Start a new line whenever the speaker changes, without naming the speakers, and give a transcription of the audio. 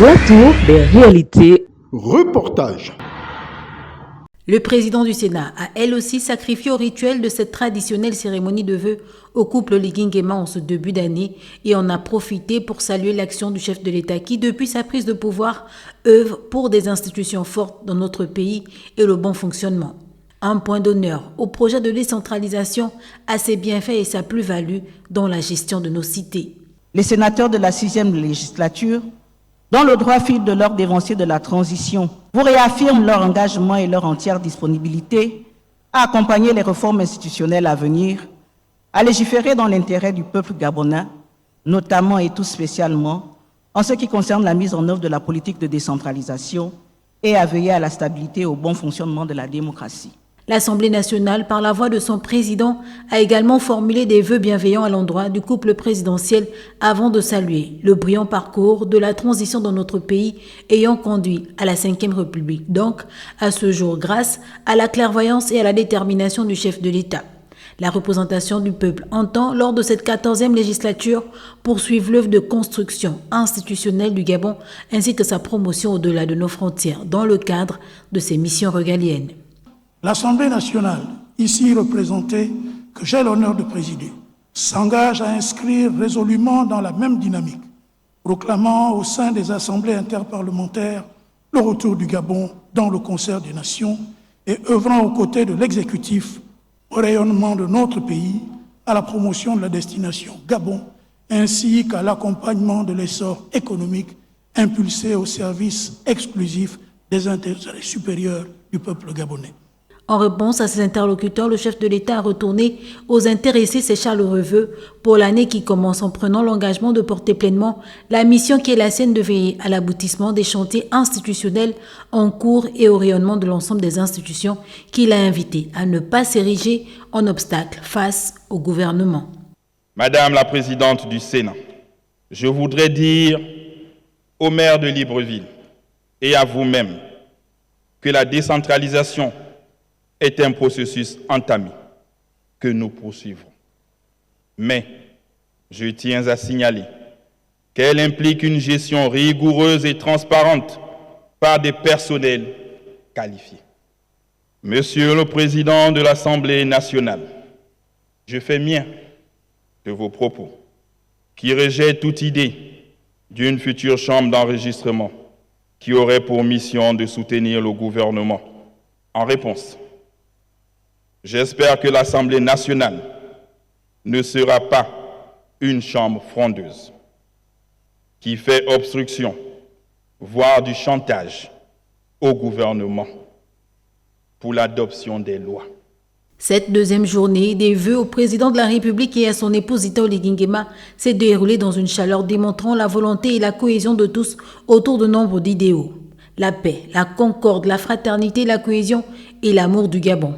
Retour des réalités.
Reportage.
Le président du Sénat a elle aussi sacrifié au rituel de cette traditionnelle cérémonie de vœux au couple Ligingema en ce début d'année et en a profité pour saluer l'action du chef de l'État qui, depuis sa prise de pouvoir, œuvre pour des institutions fortes dans notre pays et le bon fonctionnement. Un point d'honneur au projet de décentralisation à ses bienfaits et sa plus-value dans la gestion de nos cités.
Les sénateurs de la 6e législature, dans le droit fil de leur dévancier de la transition, vous réaffirment leur engagement et leur entière disponibilité à accompagner les réformes institutionnelles à venir, à légiférer dans l'intérêt du peuple gabonais, notamment et tout spécialement en ce qui concerne la mise en œuvre de la politique de décentralisation et à veiller à la stabilité et au bon fonctionnement de la démocratie.
L'Assemblée nationale, par la voix de son président, a également formulé des vœux bienveillants à l'endroit du couple présidentiel avant de saluer le brillant parcours de la transition dans notre pays ayant conduit à la 5e République. Donc, à ce jour, grâce à la clairvoyance et à la détermination du chef de l'État. La représentation du peuple entend, lors de cette 14e législature, poursuivre l'œuvre de construction institutionnelle du Gabon ainsi que sa promotion au-delà de nos frontières dans le cadre de ses missions régaliennes.
L'Assemblée nationale, ici représentée, que j'ai l'honneur de présider, s'engage à inscrire résolument dans la même dynamique, proclamant au sein des assemblées interparlementaires le retour du Gabon dans le concert des nations et œuvrant aux côtés de l'exécutif au rayonnement de notre pays, à la promotion de la destination Gabon, ainsi qu'à l'accompagnement de l'essor économique impulsé au service exclusif des intérêts supérieurs du peuple gabonais.
En réponse à ses interlocuteurs, le chef de l'État a retourné aux intéressés ses chaleureux vœux pour l'année qui commence en prenant l'engagement de porter pleinement la mission qui est la sienne de veiller à l'aboutissement des chantiers institutionnels en cours et au rayonnement de l'ensemble des institutions qu'il a invité à ne pas s'ériger en obstacle face au gouvernement.
Madame la présidente du Sénat, je voudrais dire au maire de Libreville et à vous-même que la décentralisation est un processus entamé que nous poursuivrons. Mais je tiens à signaler qu'elle implique une gestion rigoureuse et transparente par des personnels qualifiés. Monsieur le Président de l'Assemblée nationale, je fais mien de vos propos qui rejettent toute idée d'une future chambre d'enregistrement qui aurait pour mission de soutenir le gouvernement. En réponse, j'espère que l'Assemblée nationale ne sera pas une chambre frondeuse qui fait obstruction, voire du chantage au gouvernement pour l'adoption des lois.
Cette deuxième journée des vœux au président de la République et à son épouse Ita Oligingema s'est déroulée dans une chaleur démontrant la volonté et la cohésion de tous autour de nombre d'idéaux. La paix, la concorde, la fraternité, la cohésion et l'amour du Gabon.